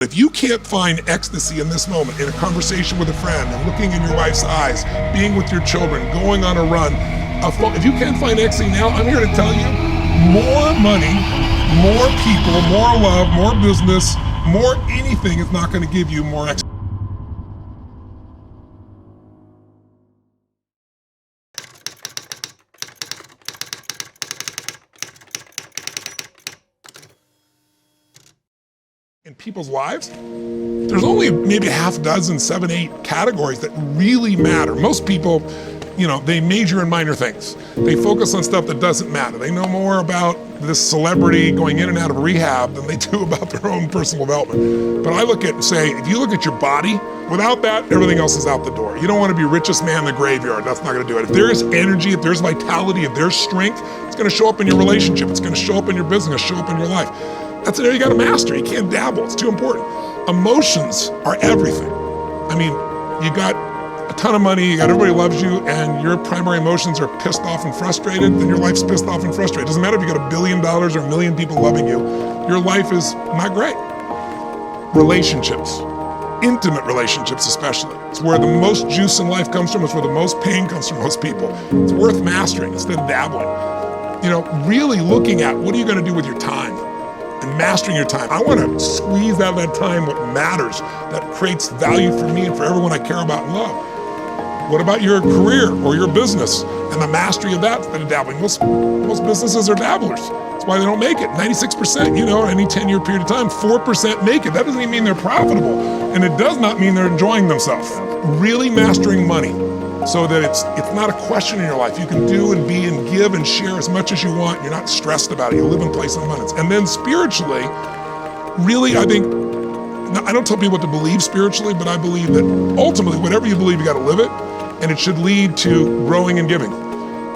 If you can't find ecstasy in this moment, in a conversation with a friend, and looking in your wife's eyes, being with your children, going on a run, if you can't find ecstasy now, I'm here to tell you, more money, more people, more love, more business, more anything is not going to give you more ecstasy. In people's lives, there's only maybe a half dozen, 7, 8 categories that really matter. Most people, they major in minor things. They focus on stuff that doesn't matter. They know more about this celebrity going in and out of rehab than they do about their own personal development. But I look at and say, if you look at your body, without that, everything else is out the door. You don't want to be richest man in the graveyard. That's not going to do it. If there is energy, if there's vitality, if there's strength, it's going to show up in your relationship. It's going to show up in your business, show up in your life. That's an area you got to master. You can't dabble. It's too important. Emotions are everything. I mean, you got a ton of money, everybody loves you, and your primary emotions are pissed off and frustrated, then your life's pissed off and frustrated. It doesn't matter if you got $1 billion or 1 million people loving you, your life is not great. Relationships, intimate relationships especially. It's where the most juice in life comes from. It's where the most pain comes from most people. It's worth mastering instead of dabbling. Really looking at what are you going to do with your time? And mastering your time. I want to squeeze out of that time what matters, that creates value for me and for everyone I care about and love. What about your career or your business and the mastery of that instead of dabbling? Most businesses are dabblers. That's why they don't make it. 96%, in any 10-year period of time, 4% make it. That doesn't even mean they're profitable. And it does not mean they're enjoying themselves. Really mastering money so that it's not a question in your life. You can do and be and give and share as much as you want. You're not stressed about it. You live in place of abundance. And then spiritually, really, I think, I don't tell people what to believe spiritually, but I believe that ultimately, whatever you believe, you got to live it, and it should lead to growing and giving.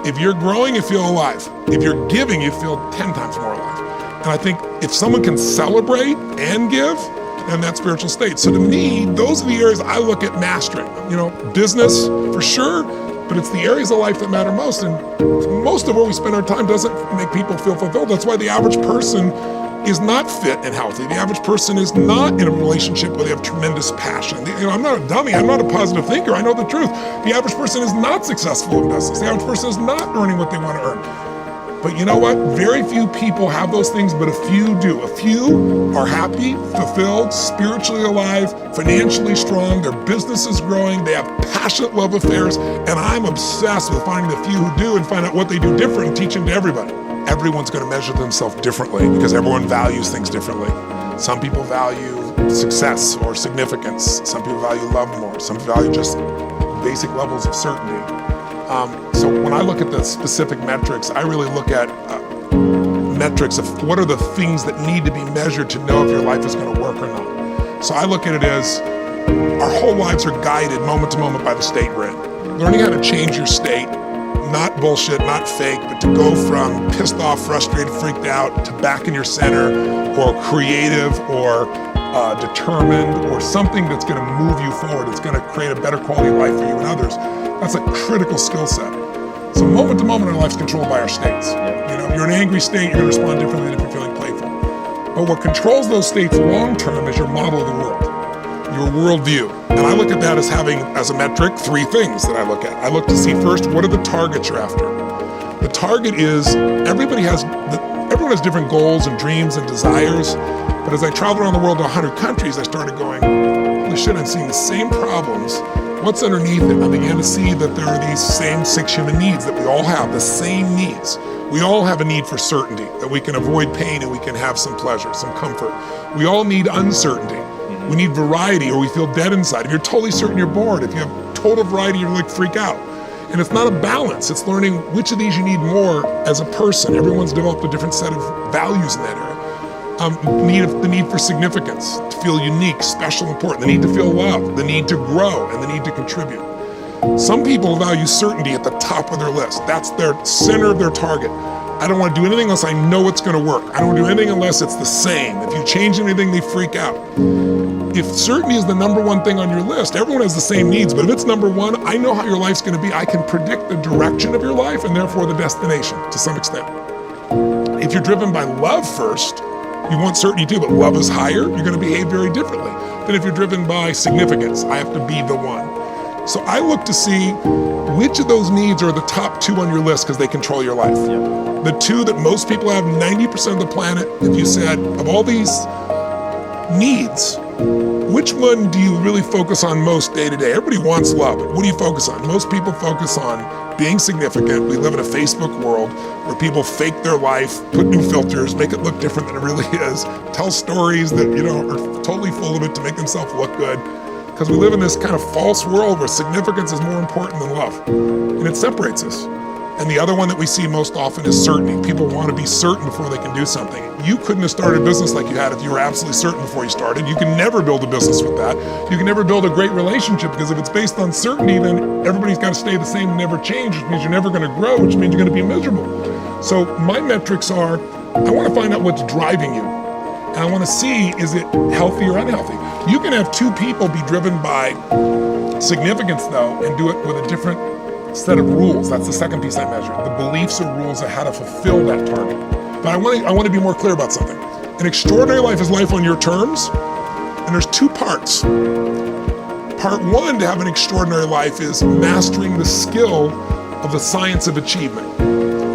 If you're growing, you feel alive. If you're giving, you feel 10 times more alive. And I think if someone can celebrate and give, then that spiritual state. So to me, those are the areas I look at mastering. Business for sure, but it's the areas of life that matter most. And most of where we spend our time doesn't make people feel fulfilled. That's why the average person is not fit and healthy. The average person is not in a relationship where they have tremendous passion. I'm not a dummy. I'm not a positive thinker. I know the truth. The average person is not successful in business. The average person is not earning what they want to earn. But you know what? Very few people have those things, but a few do. A few are happy, fulfilled, spiritually alive, financially strong, their business is growing, they have passionate love affairs, and I'm obsessed with finding the few who do and find out what they do different and teach them to everybody. Everyone's going to measure themselves differently because everyone values things differently. Some people value success or significance. Some people value love more. Some value just basic levels of certainty. So when I look at the specific metrics, I really look at metrics of what are the things that need to be measured to know if your life is going to work or not. So I look at it as our whole lives are guided moment to moment by the state we're in. Learning how to change your state, not bullshit, not fake, but to go from pissed off, frustrated, freaked out to back in your center, or creative, or determined, or something that's going to move you forward. It's going to create a better quality of life for you and others. That's a critical skill set. So moment to moment, our life's controlled by our states. If you're in an angry state, you're going to respond differently than if you're feeling playful. But what controls those states long term is your model of the world, your worldview. And I look at that as having, as a metric, 3 things that I look at. I look to see first, what are the targets you're after? The target is, everyone has different goals and dreams and desires. But as I traveled around the world to 100 countries, I started going, holy shit, I'm seeing the same problems. What's underneath it? I began to see that there are these same 6 human needs that we all have, the same needs. We all have a need for certainty, that we can avoid pain and we can have some pleasure, some comfort. We all need uncertainty. We need variety, or we feel dead inside. If you're totally certain, you're bored. If you have total variety, you're like freak out. And it's not a balance. It's learning which of these you need more as a person. Everyone's developed a different set of values in that area. The need for significance, to feel unique, special, important, the need to feel loved, the need to grow, and the need to contribute. Some people value certainty at the top of their list. That's their center of their target. I don't want to do anything unless I know it's going to work. I don't want to do anything unless it's the same. If you change anything, they freak out. If certainty is the number 1 thing on your list, everyone has the same needs, but if it's number 1, I know how your life's going to be. I can predict the direction of your life and therefore the destination to some extent. If you're driven by love first, You want certainty too, but love is higher. You're going to behave very differently than if you're driven by significance. I have to be the one. So I look to see which of those needs are the top 2 on your list because they control your life. Yep. The 2 that most people have, 90% of the planet, if you said, of all these needs, which one do you really focus on most day to day? Everybody wants love. What do you focus on? Most people focus on being significant. We live in a Facebook world where people fake their life, put new filters, make it look different than it really is, tell stories that, are totally full of it to make themselves look good. Because we live in this kind of false world where significance is more important than love. And it separates us. And the other one that we see most often is certainty. People want to be certain before they can do something. You couldn't have started a business like you had if you were absolutely certain before you started. You can never build a business with that. You can never build a great relationship because if it's based on certainty, then everybody's got to stay the same and never change, which means you're never going to grow, which means you're going to be miserable. So my metrics are, I want to find out what's driving you. And I want to see, is it healthy or unhealthy? You can have 2 people be driven by significance though, and do it with a different set of rules. That's the second piece I measure. The beliefs or rules of how to fulfill that target. But I want to be more clear about something. An extraordinary life is life on your terms, and there's 2 parts. Part 1 to have an extraordinary life is mastering the skill of the science of achievement.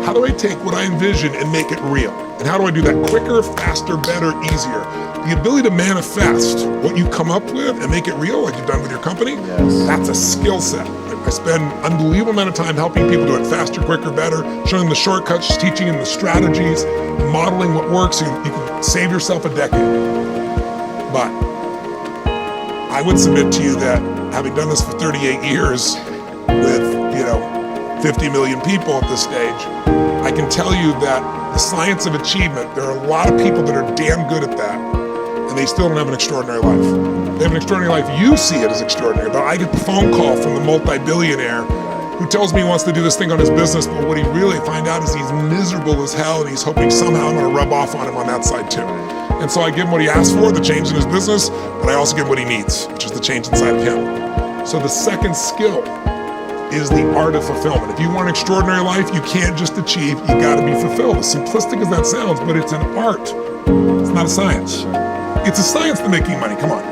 How do I take what I envision and make it real? And how do I do that quicker, faster, better, easier? The ability to manifest what you come up with and make it real, like you've done with your company, that's a skill set. I spend an unbelievable amount of time helping people do it faster, quicker, better, showing them the shortcuts, teaching them the strategies, modeling what works so you can save yourself a decade. But I would submit to you that having done this for 38 years with, 50 million people at this stage, I can tell you that the science of achievement, there are a lot of people that are damn good at that, and they still don't have an extraordinary life. They have an extraordinary life. You see it as extraordinary, but I get the phone call from the multi-billionaire who tells me he wants to do this thing on his business, but what he really find out is he's miserable as hell, and he's hoping somehow I'm gonna rub off on him on that side too. And so I give him what he asked for, the change in his business, but I also give him what he needs, which is the change inside of him. So the second skill is the art of fulfillment. If you want an extraordinary life, you can't just achieve, you gotta be fulfilled. As simplistic as that sounds, but it's an art. It's not a science. It's a science to making money, come on.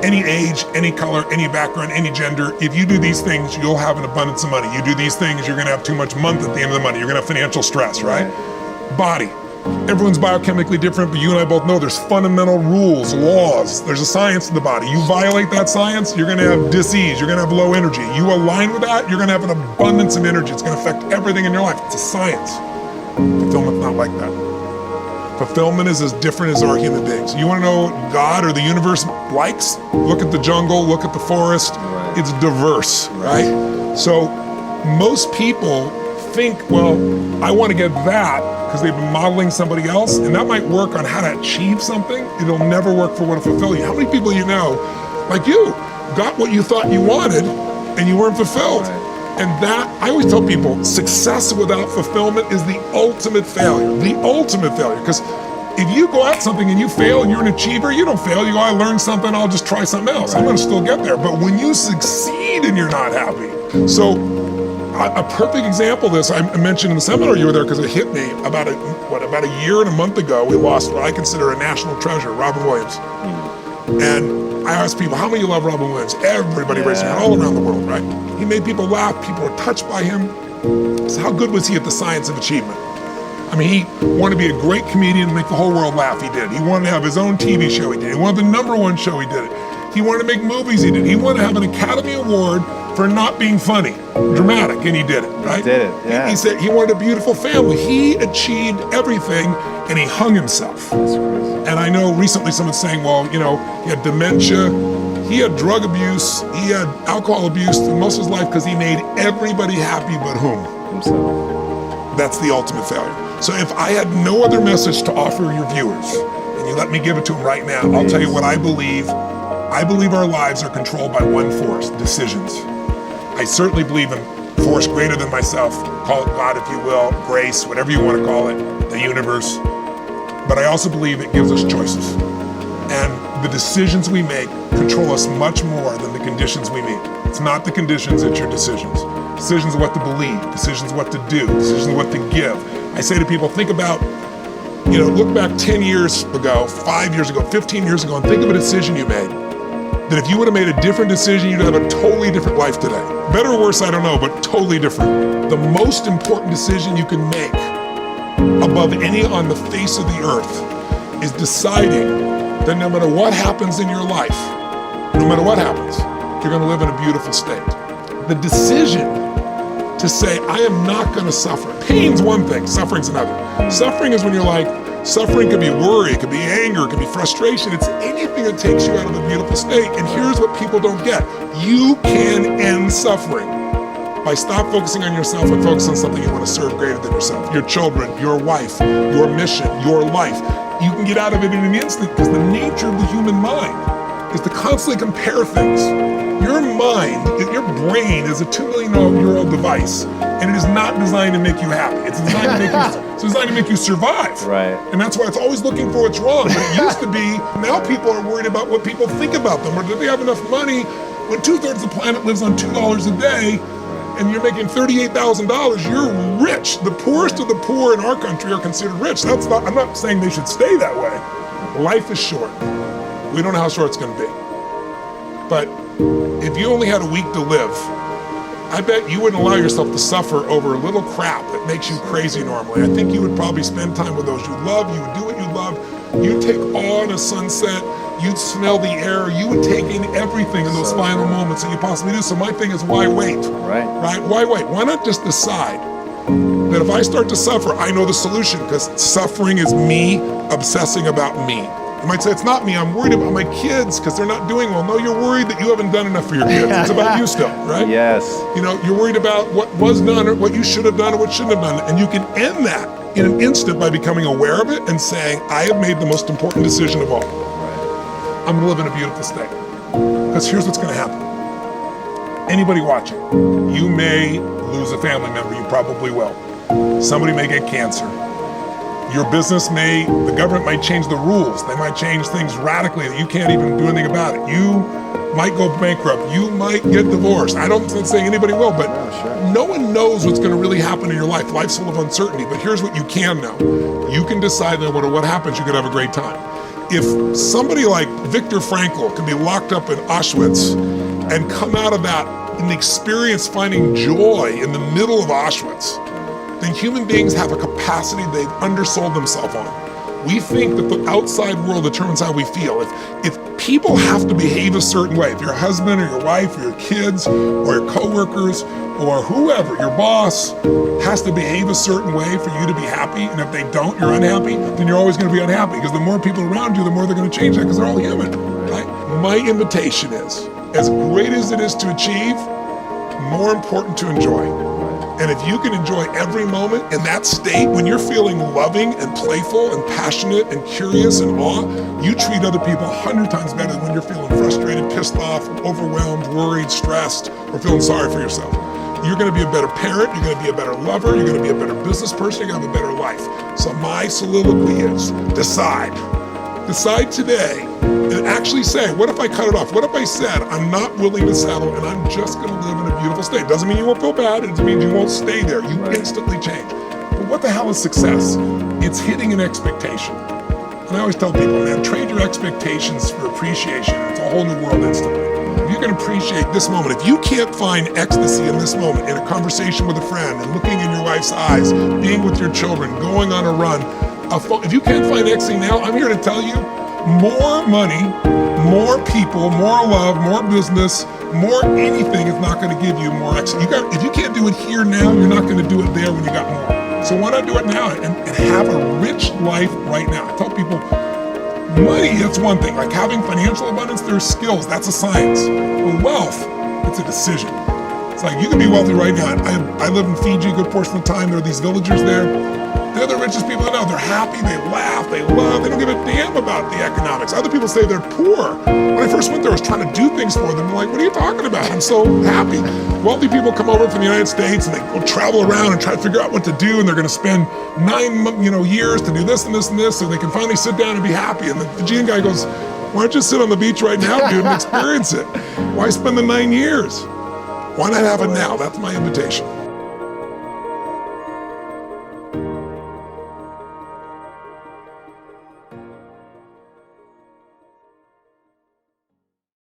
Any age, any color, any background, any gender, if you do these things, you'll have an abundance of money. You do these things, you're gonna have too much month at the end of the money. You're gonna have financial stress, right? Body. Everyone's biochemically different, but you and I both know there's fundamental rules, laws. There's a science to the body. You violate that science, you're gonna have disease, you're gonna have low energy. You align with that, you're gonna have an abundance of energy. It's gonna affect everything in your life. It's a science. Fulfillment's not like that. Fulfillment is as different as our human beings. You wanna know what God or the universe likes? Look at the jungle, look at the forest. It's diverse, right? So most people think, well, I wanna get that, because they've been modeling somebody else, and that might work on how to achieve something. It'll never work for what to fulfill you. How many people you know, like you, got what you thought you wanted and you weren't fulfilled? And that, I always tell people, success without fulfillment is the ultimate failure. The ultimate failure, because if you go at something and you fail and you're an achiever, you don't fail. You go, I learned something, I'll just try something else. I'm gonna still get there. But when you succeed and you're not happy, so a perfect example of this, I mentioned in the seminar you were there because it hit me about a year and a month ago, we lost what I consider a national treasure, Robin Williams. And I asked people, how many of you love Robin Williams? Everybody raised their hand all around the world, right? He made people laugh, people were touched by him. So how good was he at the science of achievement? I mean, he wanted to be a great comedian and make the whole world laugh, he did. He wanted to have his own TV show, he did. He wanted the #1 show, he did it. He wanted to make movies, he did. He wanted to have an Academy Award for not being funny, dramatic, and he did it, right? He did it, yeah. He said he wanted a beautiful family. He achieved everything, and he hung himself. That's crazy. And I know recently someone's saying, well, he had dementia, he had drug abuse, he had alcohol abuse through most of his life because he made everybody happy but whom? Himself. That's the ultimate failure. So if I had no other message to offer your viewers, and you let me give it to them right now, I'll tell you what I believe. I believe our lives are controlled by one force, decisions. I certainly believe in force greater than myself, call it God if you will, grace, whatever you want to call it, the universe. But I also believe it gives us choices. And the decisions we make control us much more than the conditions we meet. It's not the conditions, it's your decisions. Decisions of what to believe, decisions of what to do, decisions of what to give. I say to people, think about look back 10 years ago, 5 years ago, 15 years ago, and think of a decision you made. That if you would have made a different decision, you'd have a totally different life today. Better or worse, I don't know, but totally different. The most important decision you can make above any on the face of the earth is deciding that no matter what happens in your life, no matter what happens, you're gonna live in a beautiful state. The decision to say, I am not gonna suffer. Pain's one thing, suffering's another. Suffering is when you're like, suffering could be worry, it could be anger, it could be frustration. It's anything that takes you out of the beautiful state. And here's what people don't get. You can end suffering by stop focusing on yourself and focus on something you want to serve greater than yourself. Your children, your wife, your mission, your life. You can get out of it in an instant because the nature of the human mind is to constantly compare things. Your mind, your brain is a 2 million year old device, and it is not designed to make you happy. It's designed to make you survive. Right. And that's why it's always looking for what's wrong. But it used to be, now people are worried about what people think about them, or do they have enough money when 2/3 of the planet lives on $2 a day, and you're making $38,000, you're rich. The poorest of the poor in our country are considered rich. I'm not saying they should stay that way. Life is short. We don't know how short it's gonna be. But if you only had a week to live, I bet you wouldn't allow yourself to suffer over a little crap that makes you crazy normally. I think you would probably spend time with those you love, you would do what you love, you'd take awe in a sunset, you'd smell the air, you would take in everything in those final moments that you possibly do. So my thing is, why wait? Right? Why wait? Why not just decide that if I start to suffer, I know the solution, because suffering is me obsessing about me. You might say, it's not me, I'm worried about my kids because they're not doing well. No, you're worried that you haven't done enough for your kids. It's about you still, right? Yes. You're worried about what was done or what you should have done or what shouldn't have done. And you can end that in an instant by becoming aware of it and saying, I have made the most important decision of all. Right. I'm gonna live in a beautiful state. Because here's what's gonna happen. Anybody watching, you may lose a family member, you probably will. Somebody may get cancer. Your business the government might change the rules. They might change things radically that you can't even do anything about it. You might go bankrupt. You might get divorced. I'm not saying anybody will, but no one knows what's gonna really happen in your life. Life's full of uncertainty, but here's what you can know. You can decide that no matter what happens, you could have a great time. If somebody like Viktor Frankl can be locked up in Auschwitz and come out of that and experience finding joy in the middle of Auschwitz, then human beings have a capacity they've undersold themselves on. We think that the outside world determines how we feel. If people have to behave a certain way, if your husband or your wife or your kids or your coworkers or whoever, your boss has to behave a certain way for you to be happy, and if they don't, you're unhappy, then you're always gonna be unhappy, because the more people around you, the more they're gonna change that, because they're all human, right? My invitation is, as great as it is to achieve, more important to enjoy. And if you can enjoy every moment in that state, when you're feeling loving and playful and passionate and curious and awe, you treat other people 100 times better than when you're feeling frustrated, pissed off, overwhelmed, worried, stressed, or feeling sorry for yourself. You're gonna be a better parent, you're gonna be a better lover, you're gonna be a better business person, you're gonna have a better life. So my soliloquy is, decide. Decide today and actually say, what if I cut it off? What if I said, I'm not willing to settle and I'm just gonna live in a beautiful state? Doesn't mean you won't feel bad, it doesn't mean you won't stay there. You instantly change. But what the hell is success? It's hitting an expectation. And I always tell people, man, trade your expectations for appreciation. It's a whole new world instantly. If you can appreciate this moment, if you can't find ecstasy in this moment, in a conversation with a friend, and looking in your wife's eyes, being with your children, going on a run, if you can't find ecstasy now, I'm here to tell you, more money, more people, more love, more business, more anything is not gonna give you more ecstasy. If you can't do it here now, you're not gonna do it there when you got more. So why not do it now and have a rich life right now? I tell people, money, that's one thing. Like having financial abundance, there's skills, that's a science. But wealth, it's a decision. It's like, you can be wealthy right now. I live in Fiji a good portion of the time. There are these villagers there. They're the richest people I know. They're happy, they laugh, they love, they don't give a damn about the economics. Other people say they're poor. When I first went there, I was trying to do things for them. I'm like, what are you talking about? I'm so happy. Wealthy people come over from the United States and they go travel around and try to figure out what to do, and they're gonna spend 9 years to do this and this and this, so they can finally sit down and be happy. And the Fijian guy goes, why don't you sit on the beach right now, dude, and experience it? Why spend the 9 years? Why not have it now? That's my invitation.